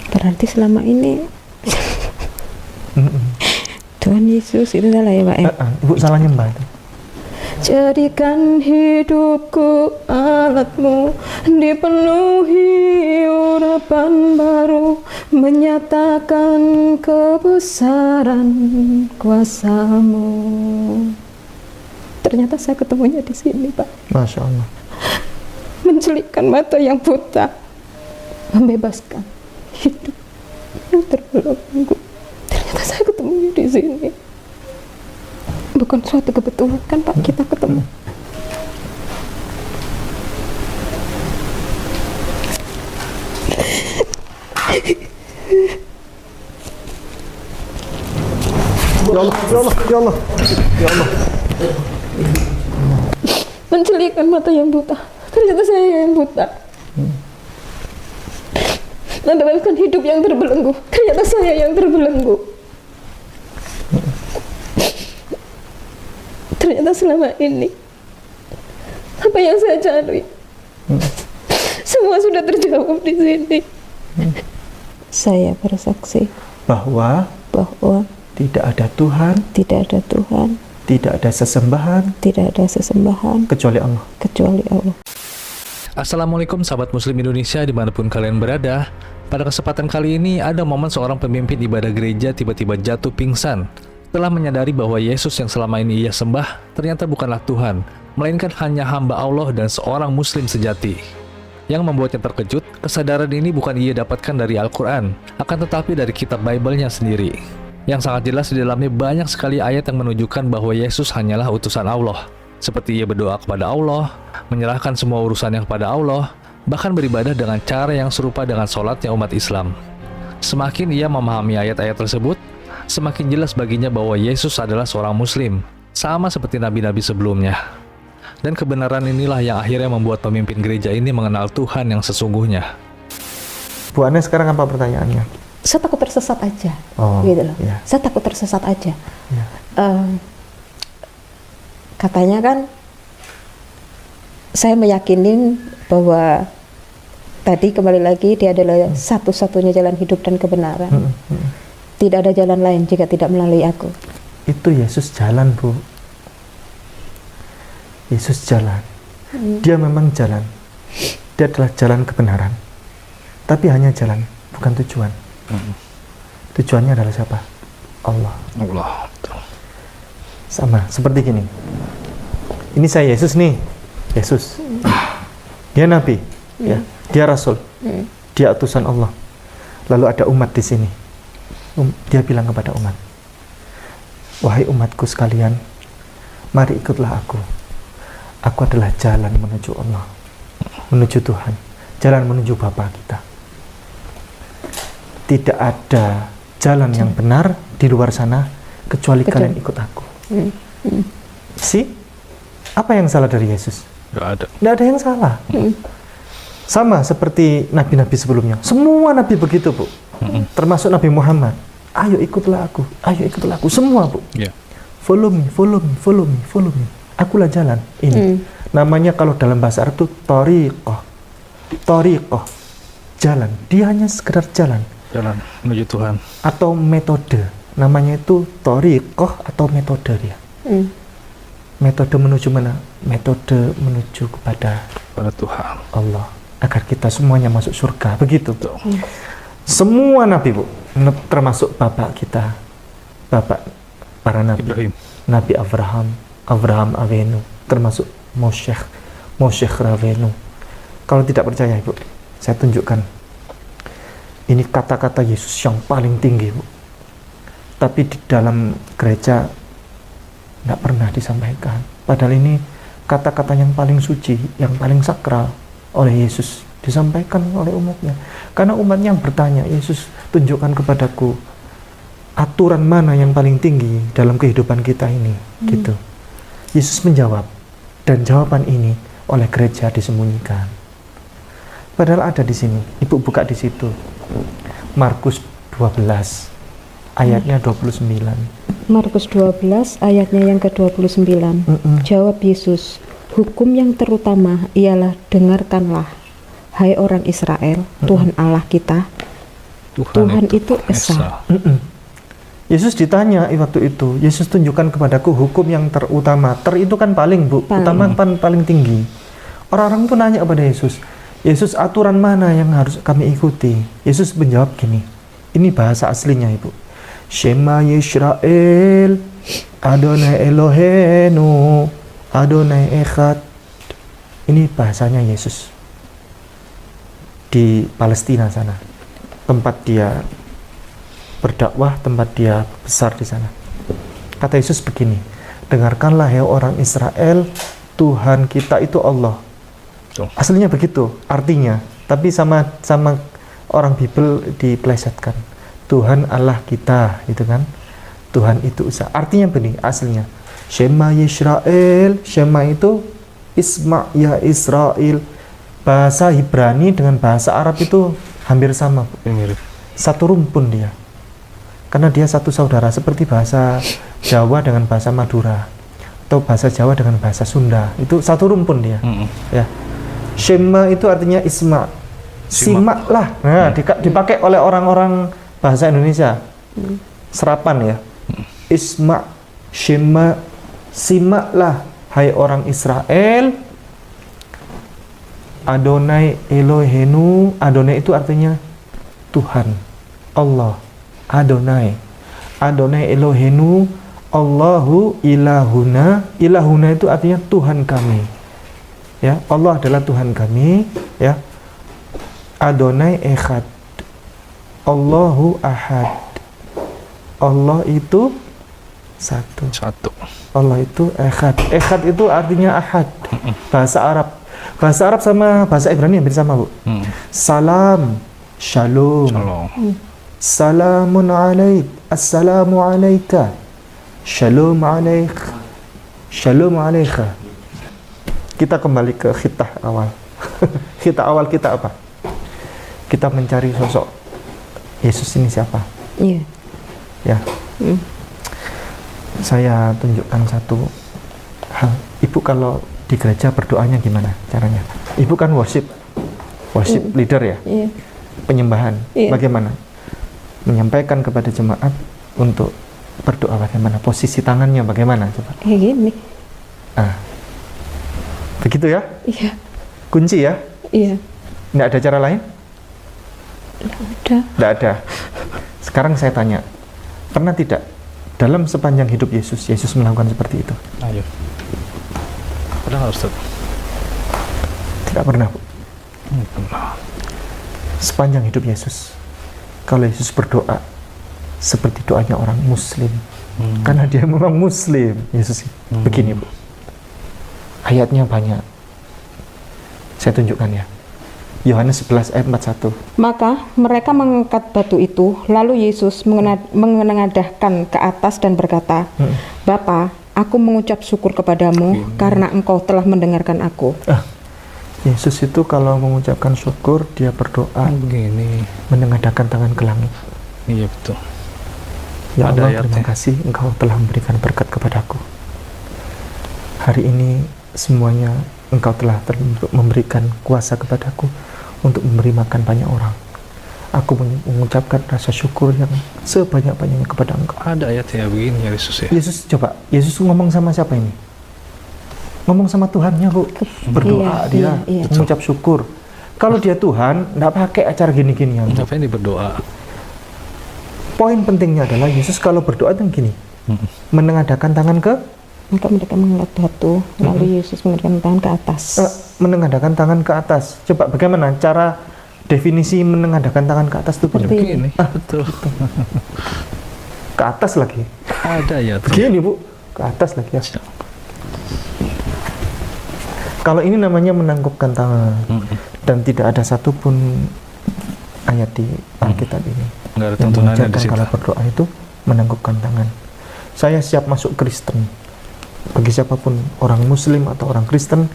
Berarti selama ini Tuhan Yesus itu salah ya Pak ya? Ibu salah nyembah itu. Jadikan hidupku alatmu, dipenuhi urapan baru, menyatakan kebesaran kuasamu. Ternyata saya ketemunya di sini Pak. Masya Allah. Mencelikkan mata yang buta, membebaskan hidup yang terbelenggu. Ternyata saya ketemunya di sini. Bukan suatu kebetulan kan Pak kita ketemu. Ya Allah, ya Allah, ya Allah, ya Allah. Mencelikkan mata yang buta. Ternyata saya yang buta. Membebaskan hidup yang terbelenggu. Ternyata saya yang terbelenggu. Ternyata selama ini apa yang saya cari semua sudah terjawab di sini. Saya bersaksi bahwa tidak ada Tuhan, tidak ada sesembahan kecuali Allah. Assalamualaikum sahabat muslim Indonesia dimanapun kalian berada. Pada kesempatan kali ini ada momen seorang pemimpin ibadah gereja tiba-tiba jatuh pingsan setelah menyadari bahwa Yesus yang selama ini ia sembah ternyata bukanlah Tuhan, melainkan hanya hamba Allah dan seorang muslim sejati. Yang membuatnya terkejut, kesadaran ini bukan ia dapatkan dari Al-Quran, akan tetapi dari kitab Bible-nya sendiri. Yang sangat jelas di dalamnya banyak sekali ayat yang menunjukkan bahwa Yesus hanyalah utusan Allah. Seperti ia berdoa kepada Allah, menyerahkan semua urusannya kepada Allah, bahkan beribadah dengan cara yang serupa dengan sholatnya umat Islam. Semakin ia memahami ayat-ayat tersebut, semakin jelas baginya bahwa Yesus adalah seorang muslim, sama seperti nabi-nabi sebelumnya. Dan kebenaran inilah yang akhirnya membuat pemimpin gereja ini mengenal Tuhan yang sesungguhnya. Bu Ane, sekarang apa pertanyaannya? Saya takut tersesat aja, gitu loh. Yeah. Saya takut tersesat aja. Yeah. Katanya kan, saya meyakini bahwa tadi kembali lagi dia adalah satu-satunya jalan hidup dan kebenaran. Tidak ada jalan lain jika tidak melalui aku. Itu Yesus jalan, Bu. Yesus jalan. Dia memang jalan. Dia adalah jalan kebenaran. Tapi hanya jalan, bukan tujuan. Tujuannya adalah siapa? Allah. Sama, seperti gini. Ini saya Yesus nih. Yesus. Dia nabi, ya. Dia rasul. Dia utusan Allah. Lalu ada umat di sini. Dia bilang kepada umat, wahai umatku sekalian, mari ikutlah aku. Aku adalah jalan menuju Allah, menuju Tuhan, jalan menuju Bapa kita. Tidak ada jalan yang benar di luar sana kecuali kalian ikut aku. Apa yang salah dari Yesus? Tidak ada yang salah. Sama seperti nabi-nabi sebelumnya. Semua nabi begitu, Bu. Termasuk Nabi Muhammad. Ayo ikutlah aku, semua, Bu. Follow me. Akulah jalan ini. Namanya kalau dalam bahasa Arab itu thariqah, jalan. Dia hanya sekedar jalan menuju Tuhan. Atau metode, namanya itu thariqah atau metode dia. Metode menuju mana? Metode menuju kepada Tuhan Allah, agar kita semuanya masuk surga, begitu. Semua nabi, Bu, termasuk bapak kita, bapak para nabi, Ibrahim. Nabi Abraham Avenu, termasuk Moshe Ravenu. Kalau tidak percaya, Ibu, saya tunjukkan. Ini kata-kata Yesus yang paling tinggi, Bu. Tapi di dalam gereja tidak pernah disampaikan. Padahal ini kata-kata yang paling suci, yang paling sakral oleh Yesus, disampaikan oleh umatnya. Karena umatnya yang bertanya, Yesus tunjukkan kepadaku aturan mana yang paling tinggi dalam kehidupan kita ini, gitu. Yesus menjawab, dan jawaban ini oleh gereja disembunyikan. Padahal ada di sini. Ibu buka di situ. Markus 12 ayatnya 29. Markus 12 ayatnya yang ke-29. Jawab Yesus, hukum yang terutama ialah dengarkanlah, hai orang Israel, Tuhan Allah kita, Tuhan itu esa. Yesus ditanya waktu itu, Yesus tunjukkan kepadaku hukum yang terutama. Itu kan paling, Bu, utama paling tinggi. Orang-orang pun nanya kepada Yesus, Yesus, aturan mana yang harus kami ikuti? Yesus menjawab gini, ini bahasa aslinya, Ibu. Shema Yisrael, Adonai Elohenu, Adonai Echad. Ini bahasanya Yesus di Palestina sana, tempat dia berdakwah, tempat dia besar di sana. Kata Yesus begini, dengarkanlah hai orang Israel, Tuhan kita itu Allah. Aslinya begitu artinya, tapi sama orang Bible diplesetkan. Tuhan Allah kita, itu kan. Tuhan itu Esa. Artinya begini aslinya. Shema Yisrael, Shema itu Isma ya Israel. Bahasa Ibrani dengan bahasa Arab itu hampir sama, mirip. Satu rumpun dia. Karena dia satu saudara, seperti bahasa Jawa dengan bahasa Madura, atau bahasa Jawa dengan bahasa Sunda. Itu satu rumpun dia. Ya. Shema itu artinya Isma. Simak lah. Nah, dipakai oleh orang-orang bahasa Indonesia. Serapan ya. Isma, Shema, simaklah hai orang Israel, Adonai Elohenu. Adonai itu artinya Tuhan, Allah. Adonai Elohenu, Allahu ilahuna. Ilahuna itu artinya Tuhan kami. Ya, Allah adalah Tuhan kami, ya. Adonai Echad, Allahu Ahad. Allah itu satu. Allah itu Echad. Echad itu artinya Ahad. Bahasa Arab. Bahasa Arab sama bahasa Ibrani hampir sama, Bu. Salam, shalom. Salamun alaik, assalamu alaika, shalom alaik, shalom alaika. Kita kembali ke khitah awal. Khitah awal kita apa? Kita mencari sosok Yesus ini siapa? Iya. Ya. Saya tunjukkan satu hal. Ibu kalau di gereja berdoanya gimana caranya? Ibu kan worship leader ya? Iya. Penyembahan. Iya. Bagaimana? Menyampaikan kepada jemaat untuk berdoa bagaimana? Posisi tangannya bagaimana? Coba. Kayak gini. Begitu ya? Iya. Kunci ya? Iya. Nggak ada cara lain? Nggak ada. Sekarang saya tanya, pernah tidak dalam sepanjang hidup Yesus melakukan seperti itu? Ayo. Pernah nggak, Ustaz? Tidak pernah, Bu. Pernah. Sepanjang hidup Yesus, kalau Yesus berdoa seperti doanya orang Muslim, karena dia memang Muslim, Yesus begini, Bu. Ayatnya banyak. Saya tunjukkan ya. Yohanes 11 ayat 41. Maka mereka mengangkat batu itu, lalu Yesus menengadahkan ke atas dan berkata, Bapa, aku mengucap syukur kepadamu karena engkau telah mendengarkan aku. Yesus itu kalau mengucapkan syukur, dia berdoa begini, menengadahkan tangan ke langit. Iya betul. Ya Ada Allah, terima kasih engkau telah memberikan berkat kepadaku. Hari ini semuanya engkau telah memberikan kuasa kepadaku untuk memberi makan banyak orang. Aku mengucapkan rasa syukur yang sebanyak-banyaknya kepada engkau. Ada ayat ya begini ya Yesus ya. Yesus ngomong sama siapa ini? Ngomong sama Tuhannya, Bu. Berdoa dia, mengucap syukur. Kalau dia Tuhan, enggak pakai acara gini-ginian. Ngapain dia berdoa? Poin pentingnya adalah Yesus kalau berdoa itu gini. Menengadahkan tangan ke Maka mereka mengangkat batu, lalu Yesus mengadahkan tangan ke atas. Menengadahkan tangan ke atas. Coba bagaimana cara definisi menengadahkan tangan ke atas itu? Begini. Betul. Ke atas lagi. Ada ya. Begini, Bu. Ke atas lagi ya. Kalau ini namanya menangkupkan tangan. Dan tidak ada satupun ayat di Alkitab ini Nggak ada yang tuntunannya di situ. kalau berdoa itu menangkupkan tangan. Saya siap masuk Kristen. Bagi siapapun, orang Muslim atau orang Kristen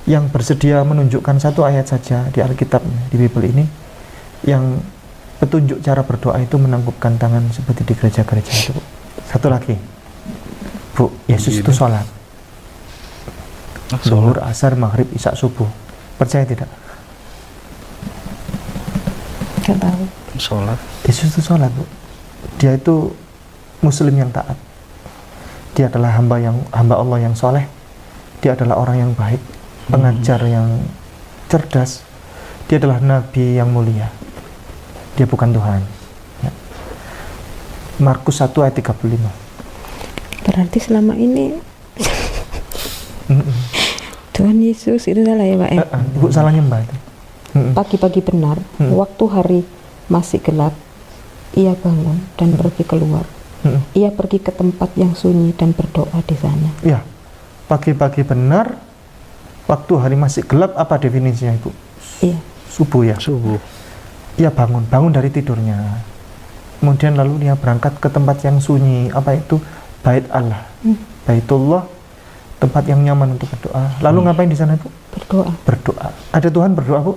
yang bersedia menunjukkan satu ayat saja di Alkitab, di Bible ini, yang petunjuk cara berdoa itu menangkupkan tangan seperti di gereja-gereja itu. Satu lagi, Bu, Yesus itu sholat. Zuhur, asar, maghrib, isya, subuh. Percaya tidak? Nggak tahu. Sholat. Yesus itu sholat, Bu. Dia itu muslim yang taat. Dia adalah hamba Allah yang soleh. Dia adalah orang yang baik, pengajar yang cerdas. Dia adalah nabi yang mulia. Dia bukan Tuhan. Ya. Markus 1 ayat 35. Berarti selama ini Tuhan Yesus itu salah ya Pak ya? Ibu salah nyembah itu. Pagi-pagi benar, waktu hari masih gelap, ia bangun dan pergi keluar. Ia pergi ke tempat yang sunyi dan berdoa di sana. Ya, pagi-pagi benar, waktu hari masih gelap, apa definisinya Ibu? Iya. Subuh ya? Subuh. Ia bangun dari tidurnya. Kemudian lalu dia berangkat ke tempat yang sunyi, apa itu? Bait Allah. Baitullah, tempat yang nyaman untuk berdoa. Lalu ngapain di sana, Bu? Berdoa. Berdoa. Ada Tuhan berdoa, Bu?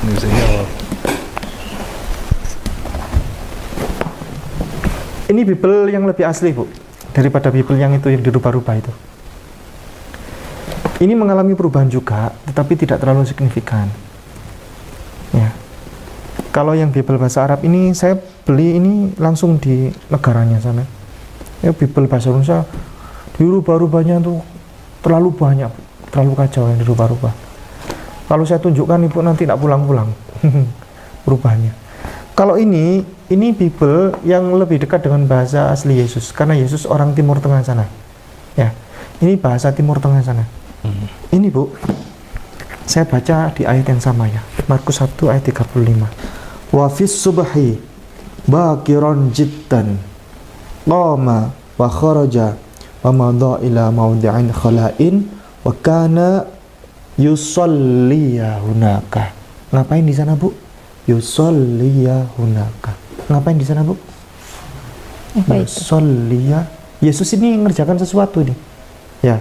Ini bisa jawab. Ini Bible yang lebih asli, Bu, daripada Bible yang itu yang dirubah-rubah itu. Ini mengalami perubahan juga, tetapi tidak terlalu signifikan. Ya. Kalau yang Bible bahasa Arab ini saya beli ini langsung di negaranya sana. Ya, Bible bahasa Indonesia dirubah-rubahnya tuh terlalu banyak, terlalu kacau yang dirubah-rubah. Kalau saya tunjukkan Ibu nanti tidak pulang-pulang perubahannya. Kalau ini Bible yang lebih dekat dengan bahasa asli Yesus, karena Yesus orang Timur Tengah sana. Ya, ini bahasa Timur Tengah sana. Ini Bu, saya baca di ayat yang sama ya, Markus 1 ayat 35. Wa fis subhi bakiran jiddan qama wa kharaja wa madha ila mawdi'in khala'in wa kana yusalliya hunaka. Ngapain di sana, Bu? Yusalliya hunaka. Ngapain di sana, Bu? Apa itu? Yusalliya. Yesus ini ngerjakan sesuatu ini. Ya.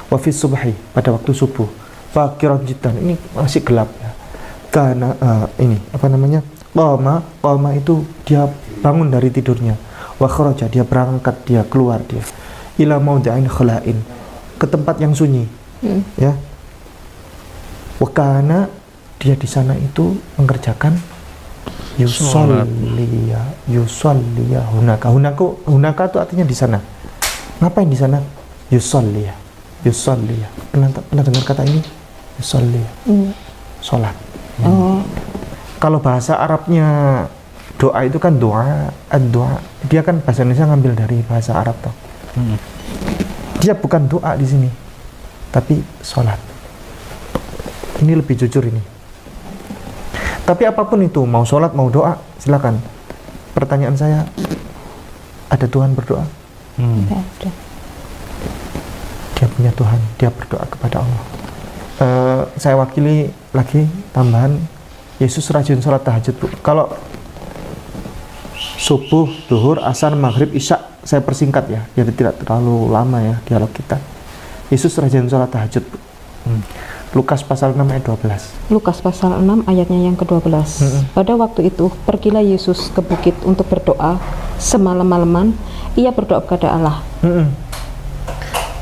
Wa fis subhi, pada waktu subuh. Bakiran jiddan, ini masih gelap ya. Karena ini apa namanya? Qama itu dia bangun dari tidurnya. Wa kharaja, dia berangkat, dia keluar dia. Ila mawdi'in khala'in, ke tempat yang sunyi. Ya. Wa kana, dia di sana itu mengerjakan yusalliya hunaka itu artinya di sana. Ngapain di sana? Yusalliya. Pernah dengar kata ini? Yusalliya. Salat. Oh. Kalau bahasa Arabnya doa itu kan doa, ad-doa. Dia kan bahasa Indonesia ngambil dari bahasa Arab toh. Dia bukan doa di sini, tapi salat. Ini lebih jujur ini. Tapi apapun itu, mau sholat, mau doa, silakan. Pertanyaan saya, ada Tuhan berdoa? Tidak ada. Dia punya Tuhan, dia berdoa kepada Allah. Saya wakili lagi tambahan, Yesus rajin sholat tahajud, Bu. Kalau subuh, duhur, asar, maghrib, isya, saya persingkat ya, biar tidak terlalu lama ya dialog kita. Yesus rajin sholat tahajud, Bu. Lukas pasal 6 ayat 12. Lukas pasal 6 ayatnya yang ke-12. Pada waktu itu, pergilah Yesus ke bukit untuk berdoa. Semalam-malaman, ia berdoa kepada Allah.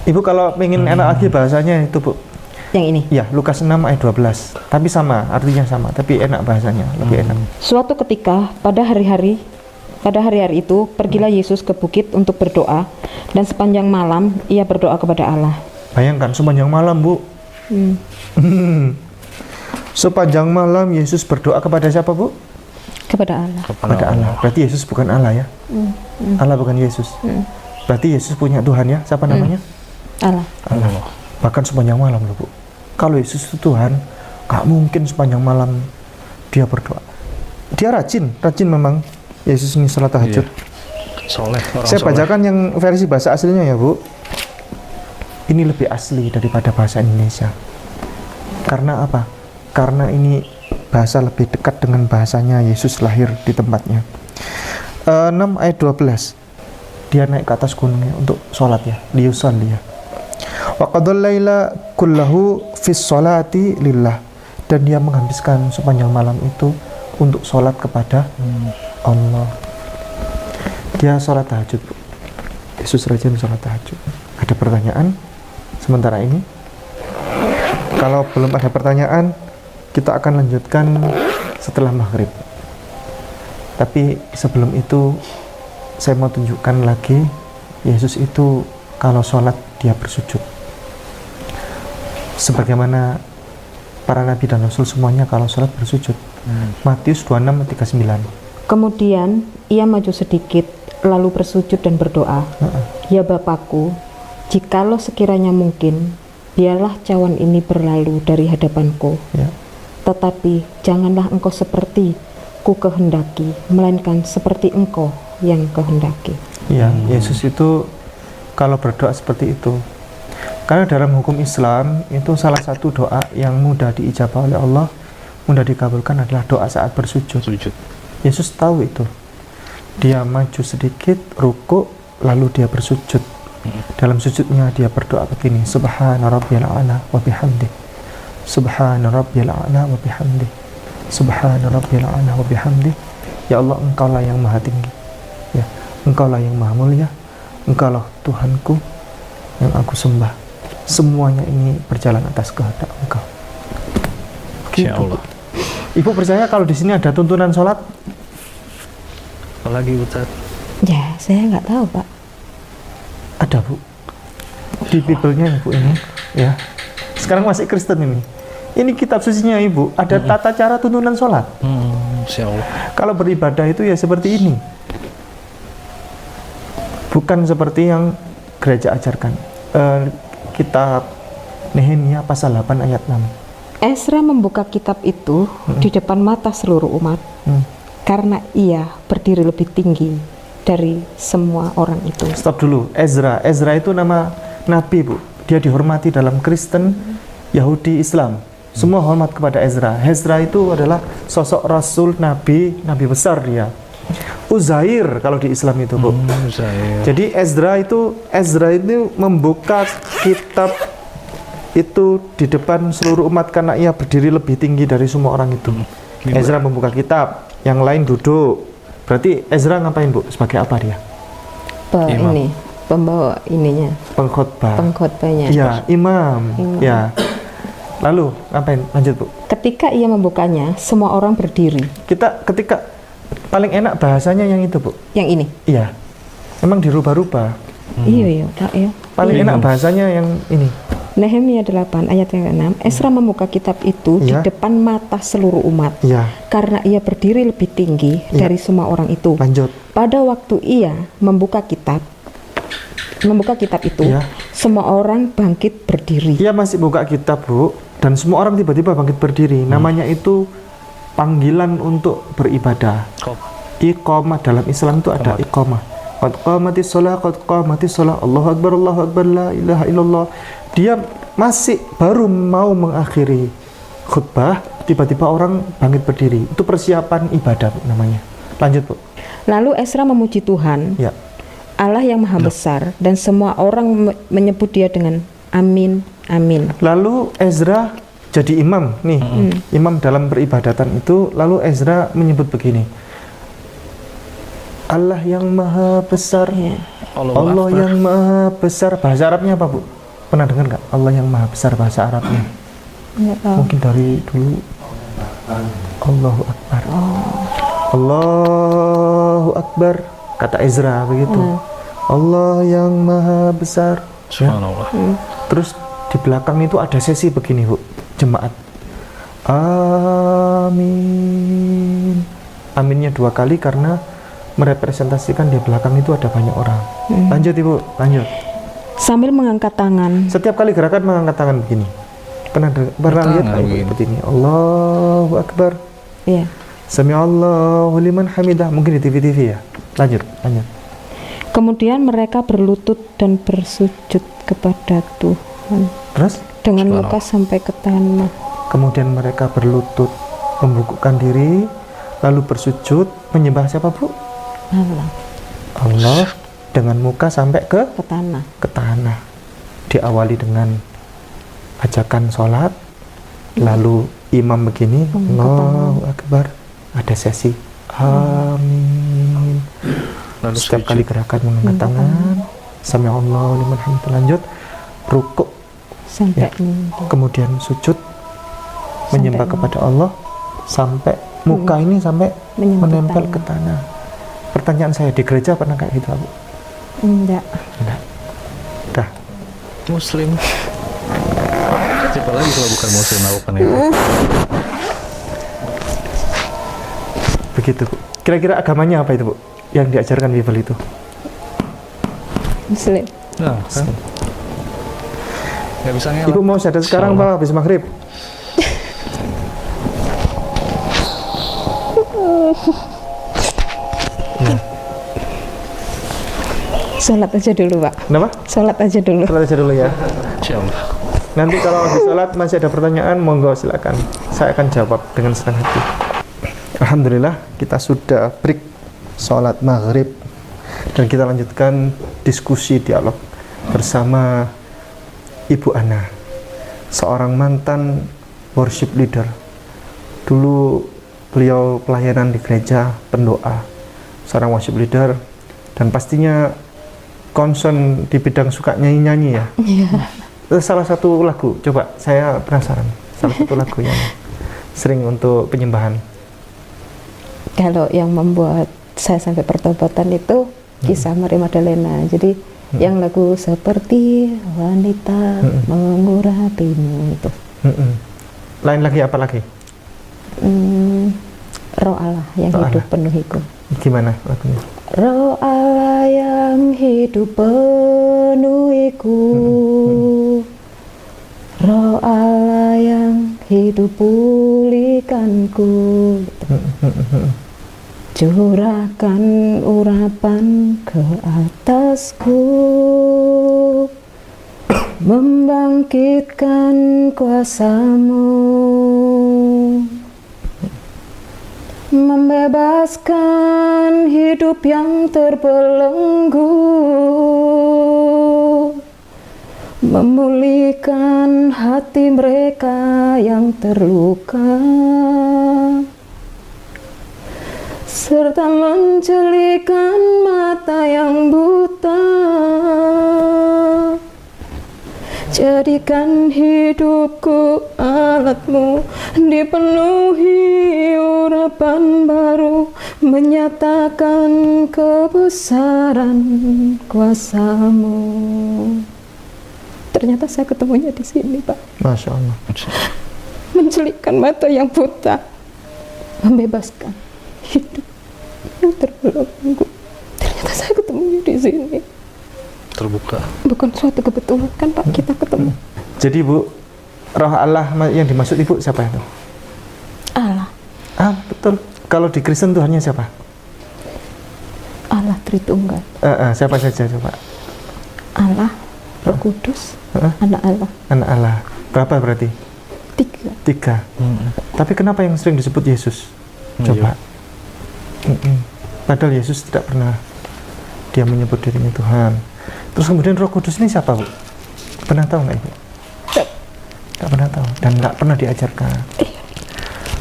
Ibu kalau pengen enak lagi bahasanya itu, Bu. Yang ini. Ya, Lukas 6 ayat 12. Tapi sama, artinya sama, tapi enak bahasanya, lebih enak. Suatu ketika, pada hari-hari itu, pergilah Yesus ke bukit untuk berdoa, dan sepanjang malam, ia berdoa kepada Allah. Bayangkan, sepanjang malam, Bu. Sepanjang malam Yesus berdoa kepada siapa, Bu? Kepada Allah. Kepada Allah. Berarti Yesus bukan Allah ya? Allah bukan Yesus. Berarti Yesus punya Tuhan ya? Siapa namanya? Allah. Allah. Bahkan sepanjang malam loh, Bu. Kalau Yesus itu Tuhan, gak mungkin sepanjang malam dia berdoa. Dia rajin memang. Yesus ini salat tahajud. Soleh, Saya bacakan yang versi bahasa aslinya ya, Bu. Ini lebih asli daripada bahasa Indonesia. Karena apa? Karena ini bahasa lebih dekat dengan bahasanya Yesus lahir di tempatnya. 6 ayat 12. Dia naik ke atas gunungnya untuk sholat ya, liyusalli ya. Wa qadal laila kullahu fis sholati lillah. Dan dia menghabiskan sepanjang malam itu untuk sholat kepada Allah. Dia sholat tahajud, Bu. Yesus rajin sholat tahajud. Ada pertanyaan sementara ini? Kalau belum ada pertanyaan, kita akan lanjutkan setelah maghrib. Tapi sebelum itu, saya mau tunjukkan lagi, Yesus itu kalau sholat dia bersujud. Sebagaimana para nabi dan rasul semuanya kalau sholat bersujud. Matius 26:39. Kemudian ia maju sedikit, lalu bersujud dan berdoa, Ya Bapakku, jikalau sekiranya mungkin, biarlah cawan ini berlalu dari hadapanku. Ya. Tetapi janganlah engkau seperti ku kehendaki, melainkan seperti engkau yang kehendaki. Ya, Yesus itu kalau berdoa seperti itu. Karena dalam hukum Islam itu salah satu doa yang mudah diijabah oleh Allah, mudah dikabulkan adalah doa saat bersujud. Yesus tahu itu. Dia maju sedikit, rukuk, lalu dia bersujud. Dalam sujudnya dia berdoa begini, Subhana rabbiyal a'la wa bihamdih. Subhana rabbiyal a'la wa bihamdih. Subhana rabbiyal a'la wa bihamdih. Ya Allah, engkaulah yang maha tinggi. Ya, engkaulah yang maha mulia. Engkaulah Tuhanku yang aku sembah. Semuanya ini berjalan atas kehendak Engkau. Gitu. Insya Allah. Ibu percaya kalau di sini ada tuntunan sholat? Apalagi Ustaz? Ya, saya nggak tahu Pak. Ada Bu. Di Bible-nya Ibu ini, ya. Sekarang masih Kristen ini. Ini kitab sucinya Ibu. Ada tata cara tuntunan sholat. Insya Allah. Kalau beribadah itu ya seperti ini. Bukan seperti yang gereja ajarkan. Kitab Nehemia pasal 8 ayat 6. Ezra membuka kitab itu di depan mata seluruh umat, karena ia berdiri lebih tinggi dari semua orang itu. Stop dulu. Ezra itu nama nabi Bu. Dia dihormati dalam Kristen, Yahudi, Islam. Semua hormat kepada Ezra. Ezra itu adalah sosok rasul, nabi besar dia. Uzair kalau di Islam itu Bu. Jadi Ezra itu membuka kitab itu di depan seluruh umat karena ia berdiri lebih tinggi dari semua orang itu. Ezra membuka kitab, yang lain duduk. Berarti Ezra ngapain Bu? Sebagai apa dia? Pembawa ininya. Pengkhotbahnya. Iya, imam. Ya. Lalu ngapain? Lanjut Bu. Ketika ia membukanya, semua orang berdiri. Ketika paling enak bahasanya yang itu Bu. Yang ini. Iya. Memang dirubah-rubah. Iya, Pak ya. Paling enak bahasanya yang ini. Nehemia 8 ayat yang ke-6. Ezra membuka kitab itu di depan mata seluruh umat. Iya. Karena ia berdiri lebih tinggi dari semua orang itu. Lanjut. Pada waktu ia membuka kitab itu, semua orang bangkit berdiri. Ia masih buka kitab Bu, dan semua orang tiba-tiba bangkit berdiri. Namanya itu panggilan untuk beribadah. Iqamah dalam Islam itu ada iqamah. Qad qamatis shalah, Allahu akbar, la ilaha illallah. Dia masih baru mau mengakhiri khutbah, tiba-tiba orang bangkit berdiri. Itu persiapan ibadah Bu, namanya. Lanjut Bu. Lalu Ezra memuji Tuhan, Allah yang maha besar, dan semua orang menyebut dia dengan amin, amin. Lalu Ezra jadi imam nih, imam dalam peribadatan itu. Lalu Ezra menyebut begini, Allah yang maha besar, Allah yang maha besar. Bahasa Arabnya apa Bu? Pernah dengar nggak? Allah yang maha besar bahasa Arabnya? Nggak tahu. Mungkin dari dulu. Allahu Akbar. Allahu Akbar, kata Ezra begitu. Allah yang maha besar. Subhanallah. Terus di belakang itu ada sesi begini Bu, jemaat. Amin. Aminnya 2 kali karena merepresentasikan di belakang itu ada banyak orang. Lanjut Ibu, lanjut. Sambil mengangkat tangan. Setiap kali gerakan mengangkat tangan begini. Pernah lihat Ibu seperti ini? Allahu Akbar. Iya. Sami'allahu liman hamidah. Mungkin di TV-TV ya. Lanjut. Kemudian mereka berlutut dan bersujud kepada Tuhan. Terus? Dengan muka sampai ke tanah. Kemudian mereka berlutut, membungkukkan diri, lalu bersujud, menyembah siapa Bu? Allah dengan muka sampai ke tanah. Diawali dengan ajakan sholat, lalu imam begini, Allahu Akbar, ada sesi amin. Lalu setiap kali gerakan mengangkat tangan, Sami'allahu liman hamidah. Lanjut rukuk sampai ya. Kemudian sujud menyembah kepada Allah sampai muka ini sampai menempel ke tanah. Pertanyaan saya, di gereja pernah kayak gitu, Bu? Enggak. Dah. Muslim. Siapa lagi kalau bukan Muslim melakukan itu? Begitu, Bu. Kira-kira agamanya apa itu, Bu? Yang diajarkan Bible itu? Muslim. Nah, kan? Nggak bisa ngelak. Ibu mau syahadat sekarang, Pak, habis maghrib? Ya. Sholat aja dulu, Pak. Kenapa? Sholat aja dulu. Sholat aja dulu ya. Insyaallah. Nanti kalau habis sholat masih ada pertanyaan, monggo silakan. Saya akan jawab dengan senang hati. Alhamdulillah, kita sudah break sholat maghrib dan kita lanjutkan diskusi dialog bersama Ibu Ana, seorang mantan worship leader. Dulu beliau pelayanan di gereja, pendoa, seorang worship leader, dan pastinya concern di bidang suka nyanyi-nyanyi ya. Salah satu lagu, coba saya penasaran, salah satu lagu yang sering untuk penyembahan. Kalau yang membuat saya sampai pertobatan itu kisah Maria Magdalena. Jadi yang lagu seperti wanita mengurapimu itu. Lain lagi apa lagi? Roh Allah yang Roh hidup Allah. penuhiku. Gimana lagunya? Roh Allah yang hidup penuhiku, Roh Allah yang hidup pulihkanku, curahkan urapan ke atasku, membangkitkan kuasa-Mu, membebaskan hidup yang terbelenggu, memulihkan hati mereka yang terluka, serta menjelikan mata yang buta. Jadikan hidupku alat-Mu, dipenuhi urapan baru, menyatakan kebesaran kuasa-Mu. Ternyata saya ketemunya di sini, Pak. Masya Allah. Mencelikkan mata yang buta, membebaskan hidup yang terbelenggu. Ternyata saya ketemunya di sini. Terbuka. Bukan suatu kebetulan kan, Pak, kita ketemu. Jadi Bu, Roh Allah yang dimaksud Ibu siapa itu? Allah. Ah, betul. Kalau di Kristen Tuhannya siapa? Allah Tritunggal. Siapa saja coba? Allah, Roh Kudus, Anak Allah. Anak Allah. Berapa berarti? 3. 3. Tapi kenapa yang sering disebut Yesus? Coba. Padahal Yesus tidak pernah dia menyebut dirinya Tuhan. Terus kemudian Roh Kudus ini siapa, Bu? Pernah tahu nggak Ibu? Nggak pernah tahu dan nggak pernah diajarkan.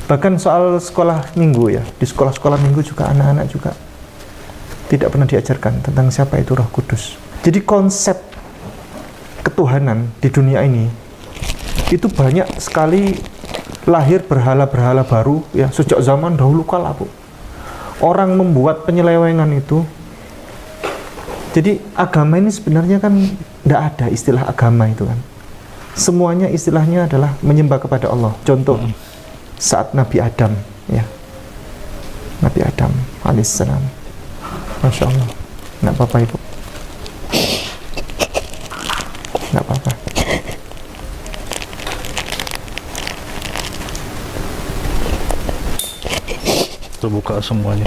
Bahkan soal sekolah minggu ya, di sekolah-sekolah minggu juga anak-anak juga tidak pernah diajarkan tentang siapa itu Roh Kudus. Jadi konsep ketuhanan di dunia ini itu banyak sekali lahir berhala-berhala baru ya sejak zaman dahulu kala, Bu. Orang membuat penyelewengan itu. Jadi agama ini sebenarnya kan tidak ada istilah agama itu kan. Semuanya istilahnya adalah menyembah kepada Allah. Contoh saat Nabi Adam ya. Nabi Adam alaihissalam. Masya Allah. Nggak apa-apa Ibu. Nggak apa-apa. Terbuka semuanya.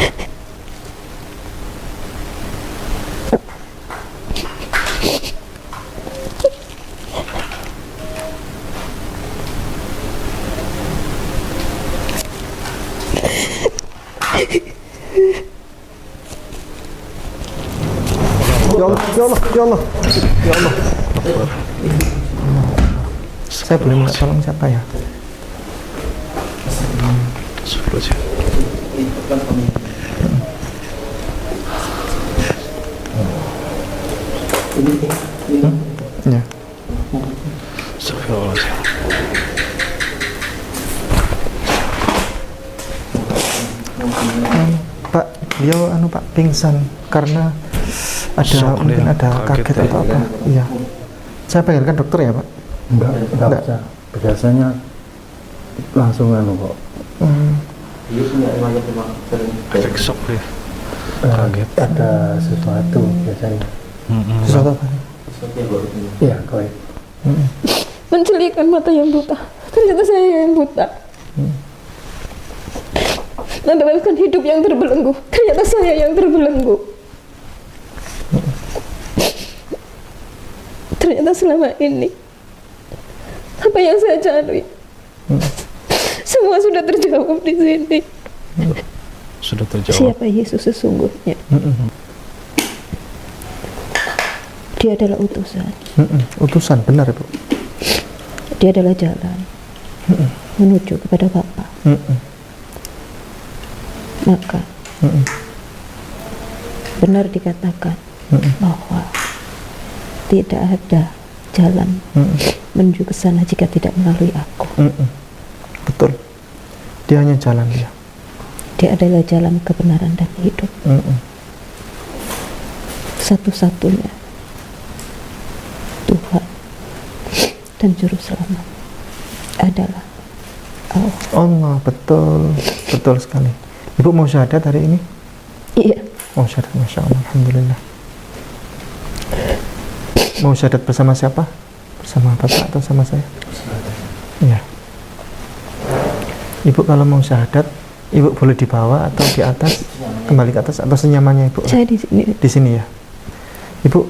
Ya Allah, ya Allah, ya Allah, ya Allah. Saya boleh minta tolong siapa ya? Ya. Pak, beliau Pak pingsan karena ada Shock mungkin dia, ada kaget kaget ya. atau apa. Iya. Saya panggilkan dokter ya, Pak. Enggak usah. Biasanya langsung kok. Efek shock dia. Kaget. Ada sesuatu biasanya. Sesuatu apa? Iya, goib. Menculikkan mata yang buta. Ternyata saya yang buta. Membebaskan hidup yang terbelenggu. Ternyata saya yang terbelenggu. Ternyata selama ini apa yang saya cari semua sudah terjawab di sini. Sudah terjawab. Siapa Yesus sesungguhnya? Dia adalah utusan. Utusan, benar Bu. Dia adalah jalan menuju kepada Bapa. Maka benar dikatakan bahwa tidak ada jalan menuju ke sana jika tidak melalui aku. Betul. Dia hanya jalan dia. Dia adalah jalan kebenaran dan hidup. Satu-satunya Tuhan dan Juru Selamat adalah Allah. Allah, betul. Betul sekali. Ibu mau syahadat hari ini? Iya. Mau syahadat, Masya Allah, Alhamdulillah. Mau syahadat bersama siapa? Bersama Bapak atau sama saya? Iya. Ibu kalau mau syahadat, Ibu boleh di bawah atau di atas, kembali ke atas, atau senyamannya Ibu? Saya di sini. Di sini ya. Ibu,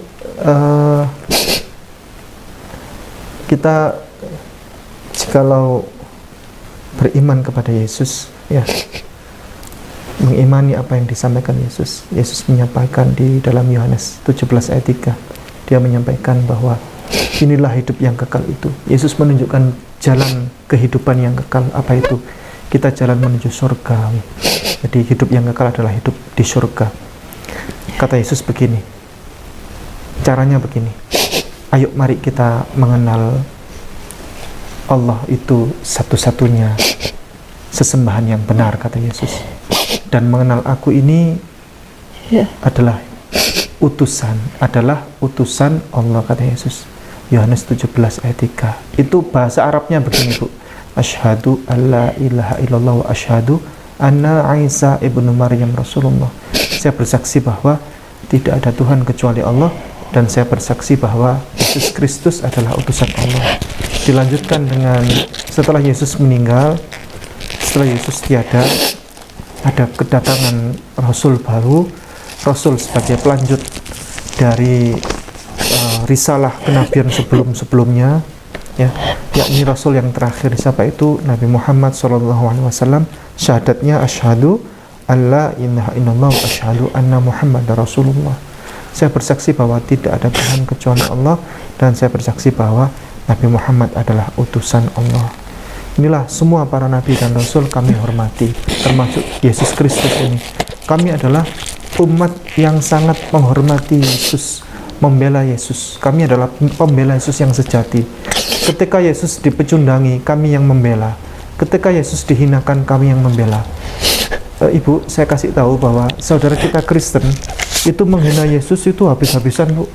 kita jikalau beriman kepada Yesus, ya, mengimani apa yang disampaikan Yesus. Yesus menyampaikan di dalam Yohanes 17 ayat 3, dia menyampaikan bahwa inilah hidup yang kekal itu. Yesus menunjukkan jalan kehidupan yang kekal. Apa itu? Kita jalan menuju surga. Jadi hidup yang kekal adalah hidup di surga. Kata Yesus begini, caranya begini, ayo mari kita mengenal Allah itu satu-satunya sesembahan yang benar, kata Yesus. Dan mengenal aku ini adalah utusan Allah, kata Yesus. Yohanes 17 ayat 3. Itu bahasa Arabnya begini Bu, asyhadu alla ilaha illallah wa asyhadu anna Isa ibnu Maryam Rasulullah. Saya bersaksi bahwa tidak ada Tuhan kecuali Allah, dan saya bersaksi bahwa Yesus Kristus adalah utusan Allah. Dilanjutkan dengan setelah Yesus meninggal, setelah Yesus tiada, ada kedatangan Rasul baru, Rasul sebagai pelanjut dari risalah kenabian sebelum-sebelumnya, ya, yakni Rasul yang terakhir siapa itu? Nabi Muhammad SAW. Syahadatnya asyhadu alla ilaha illallah wa asyhadu anna Muhammadar Rasulullah. Saya bersaksi bahwa tidak ada Tuhan kecuali Allah, dan saya bersaksi bahwa Nabi Muhammad adalah utusan Allah. Inilah semua para nabi dan rasul kami hormati, termasuk Yesus Kristus ini. Kami adalah umat yang sangat menghormati Yesus, membela Yesus. Kami adalah pembela Yesus yang sejati. Ketika Yesus dipecundangi, kami yang membela. Ketika Yesus dihinakan, kami yang membela. Ibu, saya kasih tahu bahwa saudara kita Kristen itu menghina Yesus itu habis-habisan Bu.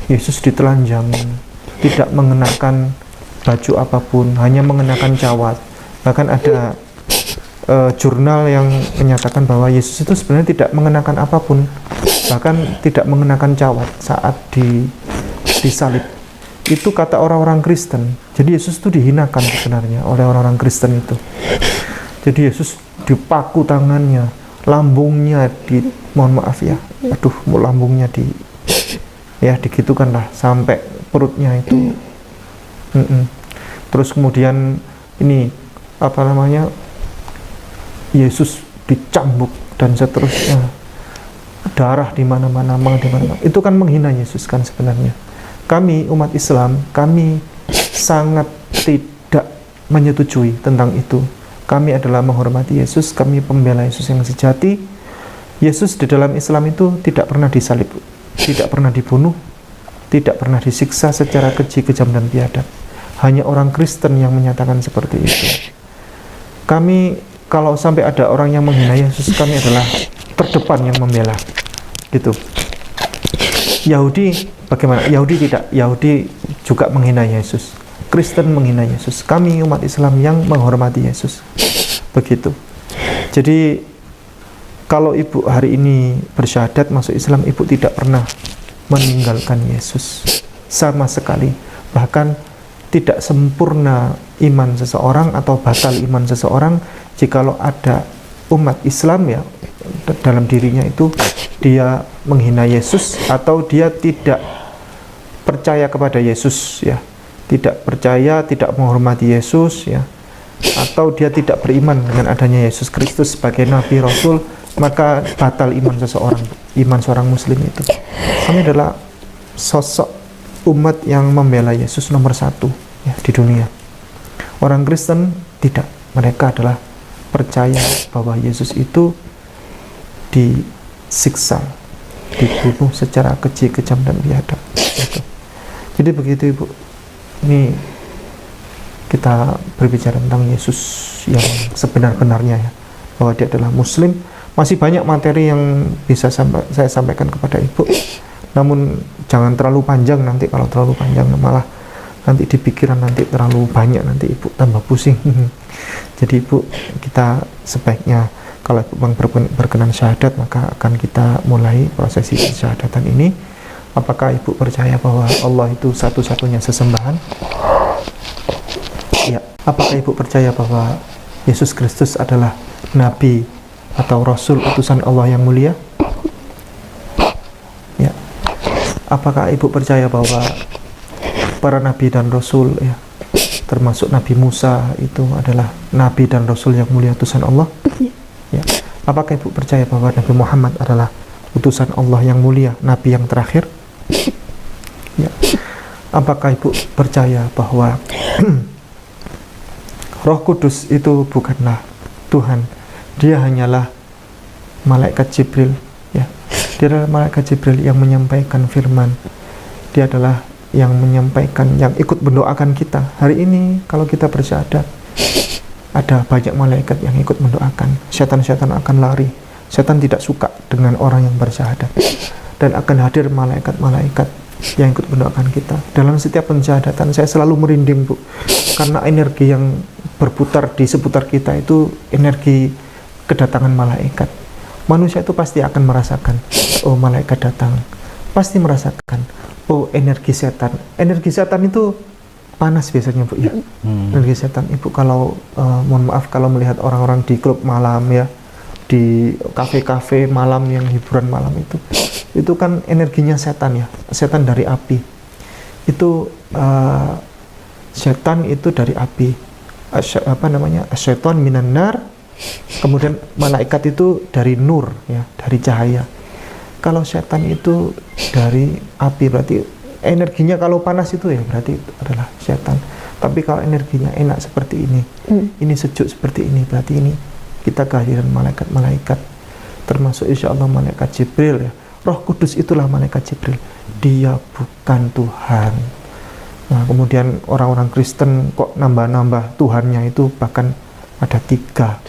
Yesus ditelanjangin, tidak mengenakan baju apapun, hanya mengenakan cawat. Bahkan ada jurnal yang menyatakan bahwa Yesus itu sebenarnya tidak mengenakan apapun, bahkan tidak mengenakan cawat saat disalib. Itu kata orang-orang Kristen. Jadi Yesus itu dihinakan sebenarnya oleh orang-orang Kristen itu. Jadi Yesus dipaku tangannya, lambungnya mohon maaf ya, lambungnya digitukan lah sampai perutnya itu. Terus kemudian ini Yesus dicambuk dan seterusnya, darah di mana-mana. Itu kan menghina Yesus kan sebenarnya. Kami umat Islam, kami sangat tidak menyetujui tentang itu. Kami adalah menghormati Yesus, kami pembela Yesus yang sejati. Yesus di dalam Islam itu tidak pernah disalib, tidak pernah dibunuh, tidak pernah disiksa secara keji, kejam, dan biadab. Hanya orang Kristen yang menyatakan seperti itu. Kami kalau sampai ada orang yang menghina Yesus, kami adalah terdepan yang membela. Gitu. Yahudi bagaimana? Yahudi tidak. Yahudi juga menghina Yesus. Kristen menghina Yesus. Kami umat Islam yang menghormati Yesus. Begitu. Jadi kalau ibu hari ini bersyahadat masuk Islam, ibu tidak pernah meninggalkan Yesus sama sekali. Bahkan tidak sempurna iman seseorang atau batal iman seseorang jikalau ada umat Islam ya dalam dirinya itu dia menghina Yesus atau dia tidak percaya kepada Yesus ya, tidak percaya, tidak menghormati Yesus ya, atau dia tidak beriman dengan adanya Yesus Kristus sebagai Nabi Rasul, maka batal iman seseorang, iman seorang Muslim itu. Kami adalah sosok umat yang membela Yesus nomor 1 ya, di dunia. Orang Kristen tidak, mereka adalah percaya bahwa Yesus itu disiksa, dibunuh secara keji, kejam dan biadab. Gitu. Jadi begitu Ibu. Ini kita berbicara tentang Yesus yang sebenar-benarnya ya, bahwa dia adalah Muslim. Masih banyak materi yang bisa saya sampaikan kepada Ibu. Namun jangan terlalu panjang, nanti kalau terlalu panjang malah nanti di pikiran nanti terlalu banyak, nanti Ibu tambah pusing. Jadi Ibu, kita sebaiknya kalau Ibu berkenan syahadat, maka akan kita mulai prosesi syahadatan ini. Apakah Ibu percaya bahwa Allah itu satu-satunya sesembahan? Ya. Apakah Ibu percaya bahwa Yesus Kristus adalah Nabi atau Rasul utusan Allah yang mulia? Ya. Apakah Ibu percaya bahwa para Nabi dan Rasul ya, termasuk Nabi Musa itu adalah Nabi dan Rasul yang mulia utusan Allah? Ya. Apakah Ibu percaya bahwa Nabi Muhammad adalah utusan Allah yang mulia, Nabi yang terakhir? Ya. Apakah Ibu percaya bahwa Roh Kudus itu bukanlah Tuhan, dia hanyalah malaikat Jibril ya. Dia adalah malaikat Jibril yang menyampaikan firman. Dia adalah yang menyampaikan, yang ikut mendoakan kita. Hari ini kalau kita bersyahadat, ada banyak malaikat yang ikut mendoakan. Setan-setan akan lari. Setan tidak suka dengan orang yang bersyahadat. Dan akan hadir malaikat-malaikat yang ikut mendoakan kita. Dalam setiap pensyahadatan saya selalu merinding, Bu. Karena energi yang berputar di seputar kita itu energi kedatangan malaikat. Manusia itu pasti akan merasakan, oh malaikat datang. Pasti merasakan, oh energi setan. Energi setan itu panas biasanya, Bu ya. Energi setan. Ibu kalau mohon maaf kalau melihat orang-orang di klub malam ya, di kafe-kafe malam yang hiburan malam itu kan energinya setan ya, setan dari api. Itu setan itu dari api. Apa namanya? Syaitan minan nar. Kemudian malaikat itu dari nur ya, dari cahaya. Kalau setan itu dari api, berarti energinya kalau panas itu ya berarti itu adalah setan. Tapi kalau energinya enak seperti ini sejuk seperti ini, berarti ini kita kehadiran malaikat-malaikat, termasuk insya Allah malaikat Jibril ya. Roh Kudus itulah malaikat Jibril. Dia bukan Tuhan. Nah, kemudian orang-orang Kristen kok nambah-nambah Tuhannya itu bahkan ada tiga.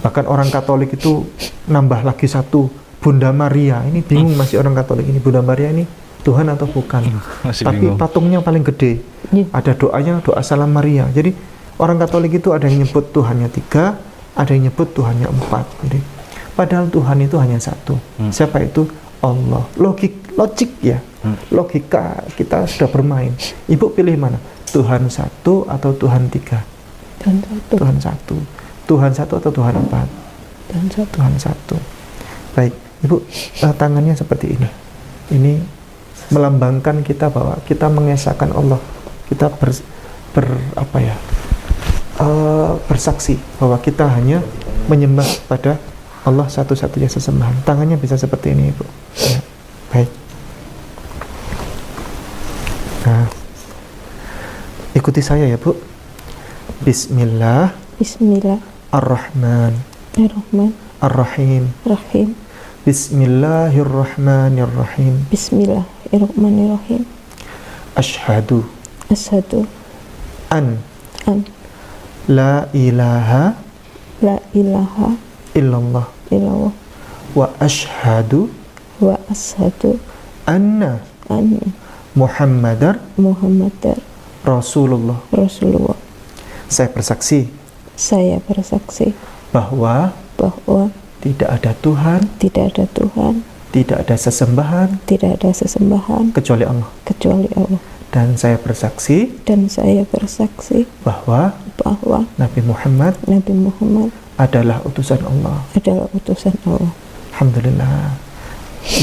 Bahkan orang Katolik itu nambah lagi satu, Bunda Maria. Ini bingung masih orang Katolik ini, Bunda Maria ini Tuhan atau bukan? Tapi bingung. Patungnya paling gede. Ada doanya, doa Salam Maria. Jadi orang Katolik itu ada yang nyebut Tuhannya 3, ada yang nyebut Tuhannya 4. Jadi padahal Tuhan itu hanya satu. Siapa itu? Allah. Logik ya. Logika kita sudah bermain. Ibu pilih mana? Tuhan 1 atau Tuhan 3? Tuhan 1. Tuhan 1 atau Tuhan 4? Tuhan 1. Baik, Ibu, tangannya seperti ini. Ini melambangkan kita bahwa kita mengesahkan Allah. Kita bersaksi bahwa kita hanya menyembah pada Allah satu-satunya sesembahan. Tangannya bisa seperti ini, Ibu. Ya, baik. Nah, ikuti saya ya, Bu. Bismillah. Ar-Rahman. Ar-Rahim. Bismillahirrahmanirrahim. Asyhadu. An. La ilaha la ilaha illallah illallah wa asyhadu wa asyhadu anna anna Muhammadar Muhammadar Rasulullah. Rasulullah. Saya bersaksi Saya bersaksi bahwa bahwa tidak ada Tuhan, tidak ada Tuhan, tidak ada sesembahan tidak ada sesembahan kecuali Allah. kecuali Allah. Dan saya bersaksi Dan saya bersaksi bahwa bahwa Nabi Muhammad Nabi Muhammad adalah utusan Allah. adalah utusan Allah. Alhamdulillah.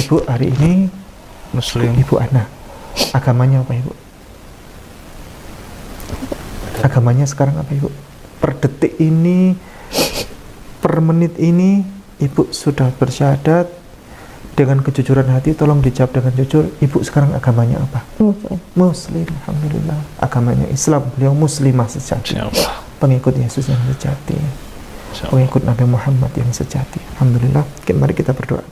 Ibu hari ini Muslim. Ibu Ana, agamanya apa Ibu? Agamanya sekarang apa Ibu? Per detik ini, per menit ini, Ibu sudah bersyahadat dengan kejujuran hati. Tolong dijawab dengan jujur. Ibu sekarang agamanya apa? Muslim. Muslim. Alhamdulillah. Agamanya Islam. Beliau muslimah sejati, Insyaallah. pengikut Yesus yang sejati, pengikut Nabi Muhammad yang sejati. Alhamdulillah. Mari kita berdoa.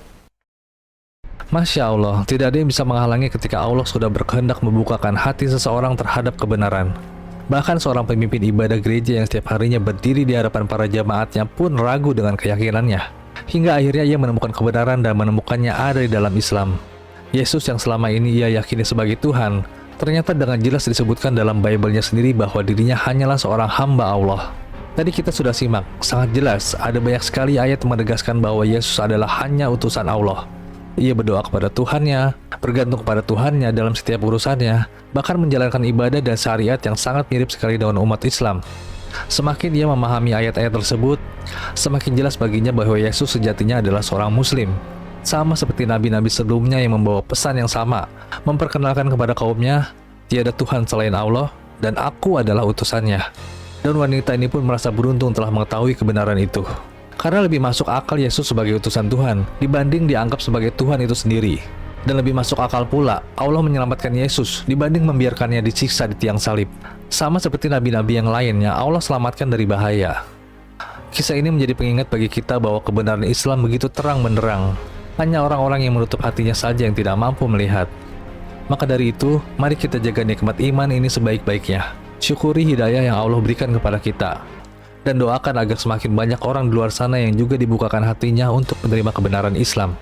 Masya Allah, tidak ada yang bisa menghalangi ketika Allah sudah berkehendak membukakan hati seseorang terhadap kebenaran. Bahkan seorang pemimpin ibadah gereja yang setiap harinya berdiri di hadapan para jamaatnya pun ragu dengan keyakinannya. Hingga akhirnya ia menemukan kebenaran dan menemukannya ada di dalam Islam. Yesus yang selama ini ia yakini sebagai Tuhan, ternyata dengan jelas disebutkan dalam Bible-nya sendiri bahwa dirinya hanyalah seorang hamba Allah. Tadi kita sudah simak, sangat jelas ada banyak sekali ayat menegaskan bahwa Yesus adalah hanya utusan Allah. Ia berdoa kepada Tuhannya, bergantung kepada Tuhannya dalam setiap urusannya, bahkan menjalankan ibadah dan syariat yang sangat mirip sekali dengan umat Islam. Semakin ia memahami ayat-ayat tersebut, semakin jelas baginya bahwa Yesus sejatinya adalah seorang Muslim. Sama seperti nabi-nabi sebelumnya yang membawa pesan yang sama, memperkenalkan kepada kaumnya, tiada Tuhan selain Allah, dan aku adalah utusannya. Dan wanita ini pun merasa beruntung telah mengetahui kebenaran itu. Karena lebih masuk akal Yesus sebagai utusan Tuhan, dibanding dianggap sebagai Tuhan itu sendiri. Dan lebih masuk akal pula, Allah menyelamatkan Yesus dibanding membiarkannya disiksa di tiang salib. Sama seperti nabi-nabi yang lainnya, Allah selamatkan dari bahaya. Kisah ini menjadi pengingat bagi kita bahwa kebenaran Islam begitu terang benderang. Hanya orang-orang yang menutup hatinya saja yang tidak mampu melihat. Maka dari itu, mari kita jaga nikmat iman ini sebaik-baiknya. Syukuri hidayah yang Allah berikan kepada kita. Dan doakan agar semakin banyak orang di luar sana yang juga dibukakan hatinya untuk menerima kebenaran Islam.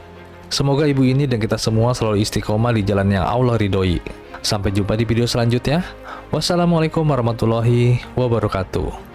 Semoga ibu ini dan kita semua selalu istiqomah di jalan yang Allah ridhoi. Sampai jumpa di video selanjutnya. Wassalamualaikum warahmatullahi wabarakatuh.